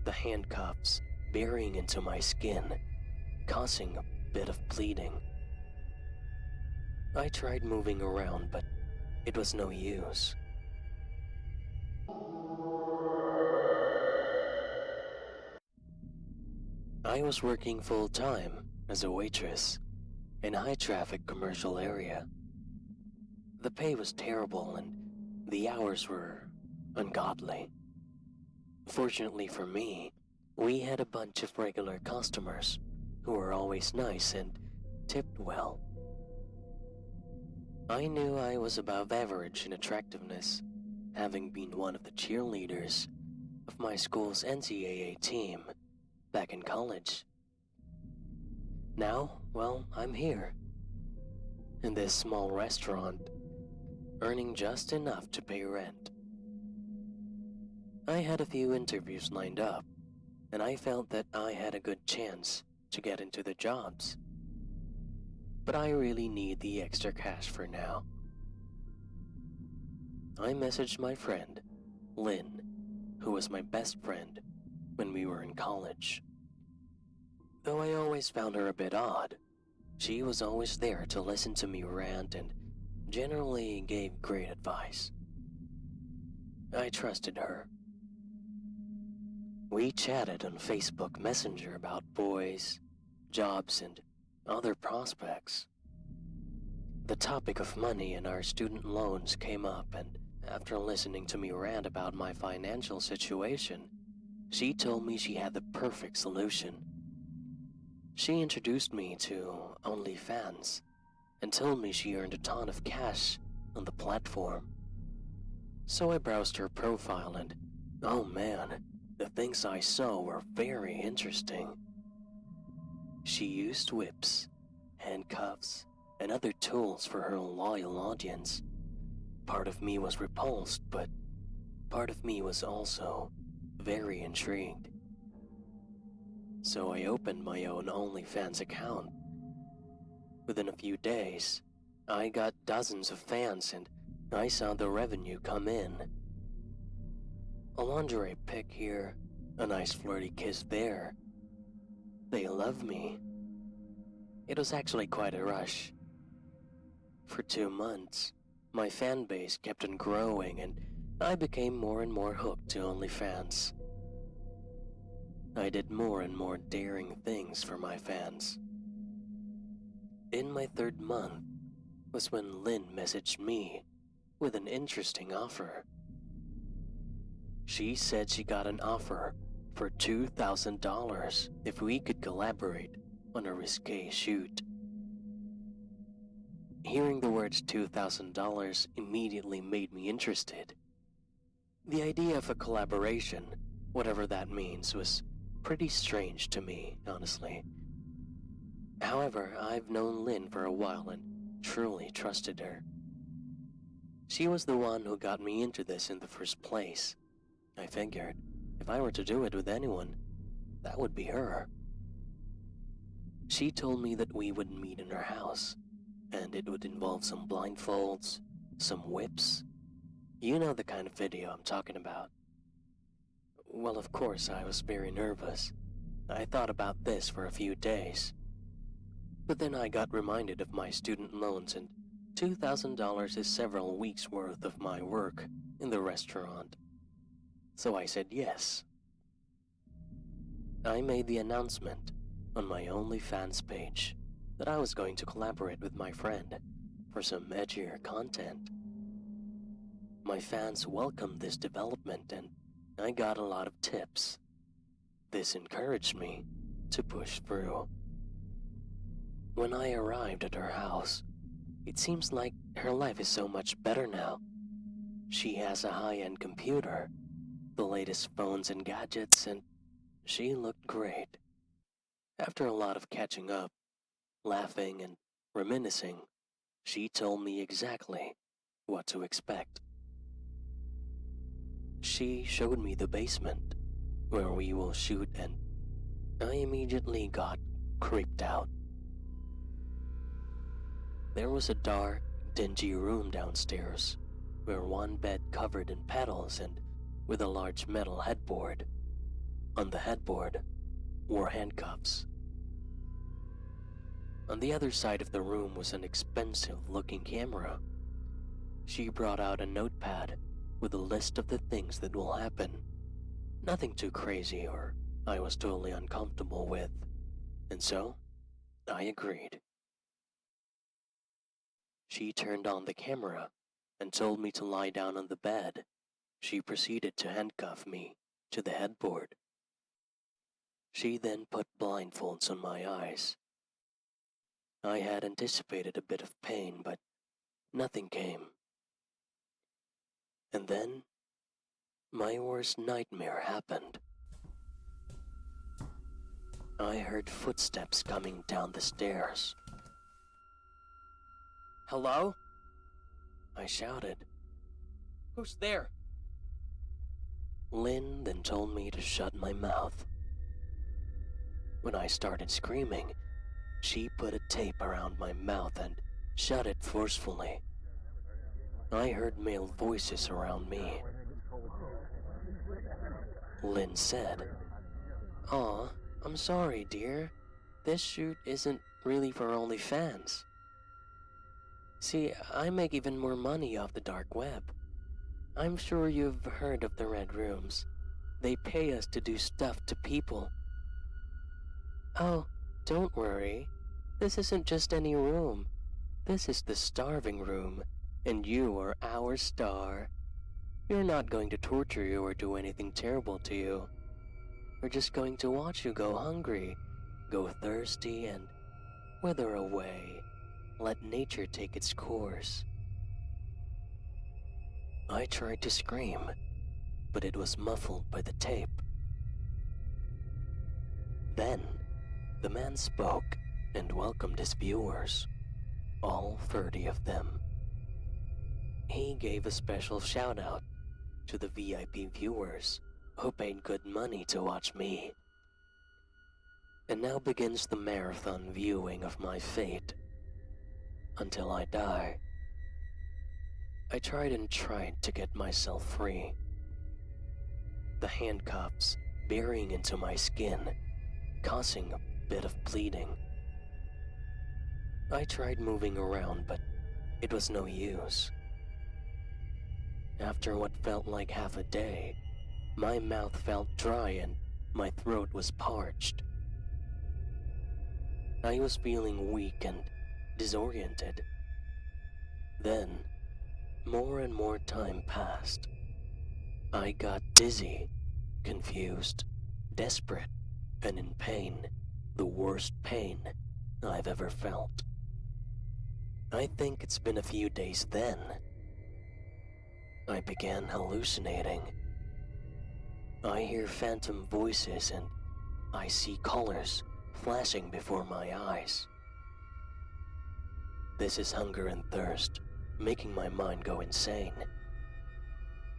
the handcuffs burying into my skin, causing a bit of bleeding. I tried moving around, but it was no use. I was working full-time as a waitress in a high-traffic commercial area. The pay was terrible and the hours were ungodly. Fortunately for me, we had a bunch of regular customers who were always nice and tipped well. I knew I was above average in attractiveness, having been one of the cheerleaders of my school's NCAA team back in college. Now, well, I'm here, in this small restaurant, earning just enough to pay rent. I had a few interviews lined up, and I felt that I had a good chance to get into the jobs. But I really need the extra cash for now. I messaged my friend, Lynn, who was my best friend when we were in college. Though I always found her a bit odd, she was always there to listen to me rant and generally gave great advice. I trusted her. We chatted on Facebook Messenger about boys, jobs, and other prospects. The topic of money and our student loans came up, and after listening to me rant about my financial situation, she told me she had the perfect solution. She introduced me to OnlyFans and told me she earned a ton of cash on the platform. So I browsed her profile and, oh man, the things I saw were very interesting. She used whips, handcuffs, and other tools for her loyal audience. Part of me was repulsed, but part of me was also very intrigued. So I opened my own OnlyFans account. Within a few days, I got dozens of fans and I saw the revenue come in. A lingerie pic here, a nice flirty kiss there. They love me. It was actually quite a rush. For 2 months, my fan base kept on growing and I became more and more hooked to OnlyFans. I did more and more daring things for my fans. In my 3rd month was when Lynn messaged me with an interesting offer. She said she got an offer for $2,000 if we could collaborate on a risque shoot. Hearing the words $2,000 immediately made me interested. The idea of a collaboration, whatever that means, was pretty strange to me, honestly. However, I've known Lynn for a while and truly trusted her. She was the one who got me into this in the first place. I figured, if I were to do it with anyone, that would be her. She told me that we would meet in her house, and it would involve some blindfolds, some whips. You know the kind of video I'm talking about. Well, of course, I was very nervous. I thought about this for a few days. But then I got reminded of my student loans, and $2,000 is several weeks' worth of my work in the restaurant. So I said yes. I made the announcement on my OnlyFans page that I was going to collaborate with my friend for some edgier content. My fans welcomed this development and I got a lot of tips. This encouraged me to push through. When I arrived at her house, it seems like her life is so much better now. She has a high-end computer, the latest phones and gadgets, and she looked great. After a lot of catching up, laughing and reminiscing, she told me exactly what to expect. She showed me the basement where we will shoot, and I immediately got creeped out. There was a dark, dingy room downstairs where one bed covered in petals and with a large metal headboard. on the headboard were handcuffs. On the other side of the room was an expensive-looking camera. She brought out a notepad with a list of the things that will happen. Nothing too crazy or I was totally uncomfortable with, and so I agreed. She turned on the camera and told me to lie down on the bed. She proceeded to handcuff me to the headboard. She then put blindfolds on my eyes. I had anticipated a bit of pain, but nothing came. And then, my worst nightmare happened. I heard footsteps coming down the stairs. Hello? I shouted. Who's there? Lynn then told me to shut my mouth. When I started screaming, she put a tape around my mouth and shut it forcefully. I heard male voices around me. Lynn said, "Aw, I'm sorry, dear. This shoot isn't really for OnlyFans. See, I make even more money off the dark web. I'm sure you've heard of the Red Rooms. They pay us to do stuff to people." "Oh, don't worry. This isn't just any room. This is the starving room, and you are our star. We're not going to torture you or do anything terrible to you. We're just going to watch you go hungry, go thirsty, and wither away. Let nature take its course." I tried to scream, but it was muffled by the tape. Then, the man spoke and welcomed his viewers, all 30 of them. He gave a special shout-out to the VIP viewers who paid good money to watch me. And now begins the marathon viewing of my fate until I die. I tried and tried to get myself free. The handcuffs burying into my skin, causing a bit of bleeding. I tried moving around, but it was no use. After what felt like half a day, my mouth felt dry and my throat was parched. I was feeling weak and disoriented. Then, more and more time passed. I got dizzy, confused, desperate, and in pain, the worst pain I've ever felt. I think it's been a few days then. I began hallucinating. I hear phantom voices and I see colors flashing before my eyes. This is hunger and thirst, making my mind go insane.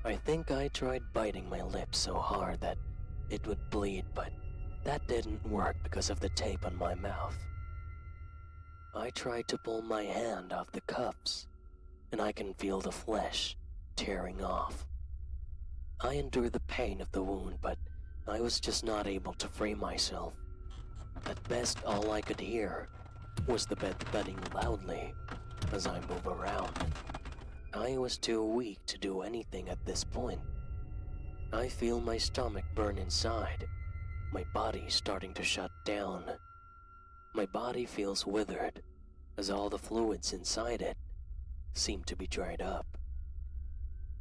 I think I tried biting my lips so hard that it would bleed, but that didn't work because of the tape on my mouth. I tried to pull my hand off the cuffs, and I can feel the flesh tearing off. I endured the pain of the wound, but I was just not able to free myself. At best, all I could hear was the bed thudding loudly as I move around. I was too weak to do anything at this point. I feel my stomach burn inside, my body starting to shut down. My body feels withered, as all the fluids inside it seem to be dried up.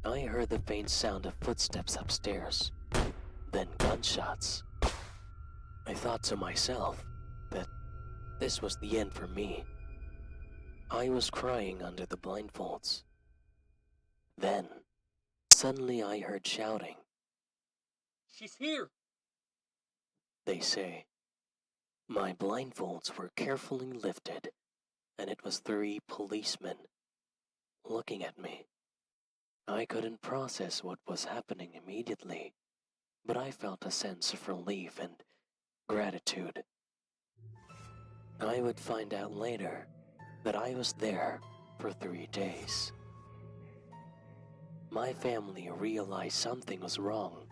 I heard the faint sound of footsteps upstairs, then gunshots. I thought to myself that this was the end for me. I was crying under the blindfolds. Then, suddenly I heard shouting. "She's here!" They say. My blindfolds were carefully lifted, and it was 3 policemen looking at me. I couldn't process what was happening immediately, but I felt a sense of relief and gratitude. I would find out later that I was there for 3 days. My family realized something was wrong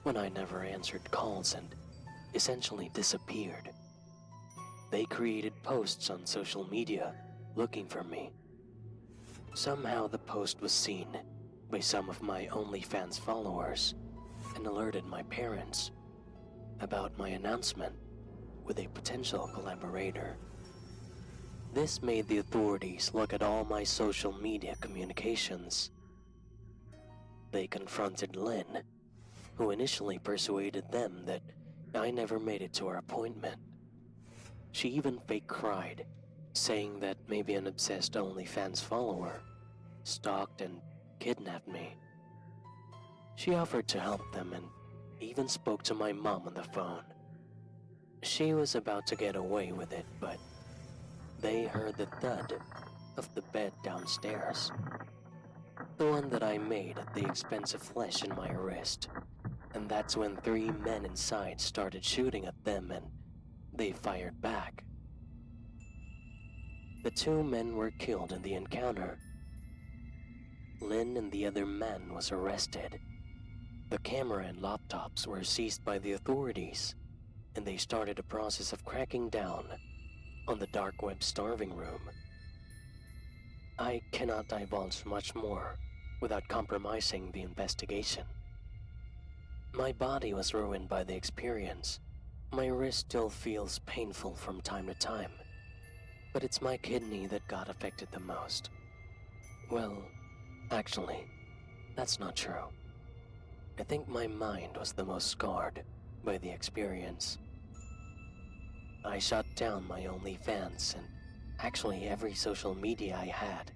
when I never answered calls and essentially disappeared. They created posts on social media looking for me. Somehow the post was seen by some of my OnlyFans followers and alerted my parents about my announcement with a potential collaborator. This made the authorities look at all my social media communications. They confronted Lynn, who initially persuaded them that I never made it to our appointment. She even fake cried, saying that maybe an obsessed OnlyFans follower stalked and kidnapped me. She offered to help them and even spoke to my mom on the phone. She was about to get away with it, but they heard the thud of the bed downstairs, the one that I made at the expense of flesh in my wrist, and that's when 3 men inside started shooting at them and they fired back. The 2 men were killed in the encounter. Lynn and the other man was arrested. The camera and laptops were seized by the authorities, and they started a process of cracking down on the dark web starving room. I cannot divulge much more without compromising the investigation. My body was ruined by the experience. My wrist still feels painful from time to time, but it's my kidney that got affected the most. Well, actually, that's not true. I think my mind was the most scarred by the experience. I shut down my OnlyFans and actually every social media I had.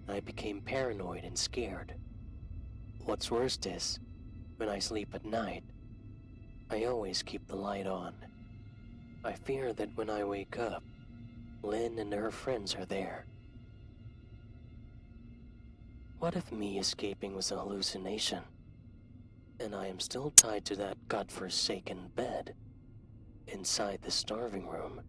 I became paranoid and scared. What's worse is, when I sleep at night, I always keep the light on. I fear that when I wake up, Lynn and her friends are there. What if me escaping was a hallucination, and I am still tied to that godforsaken bed inside the starving room?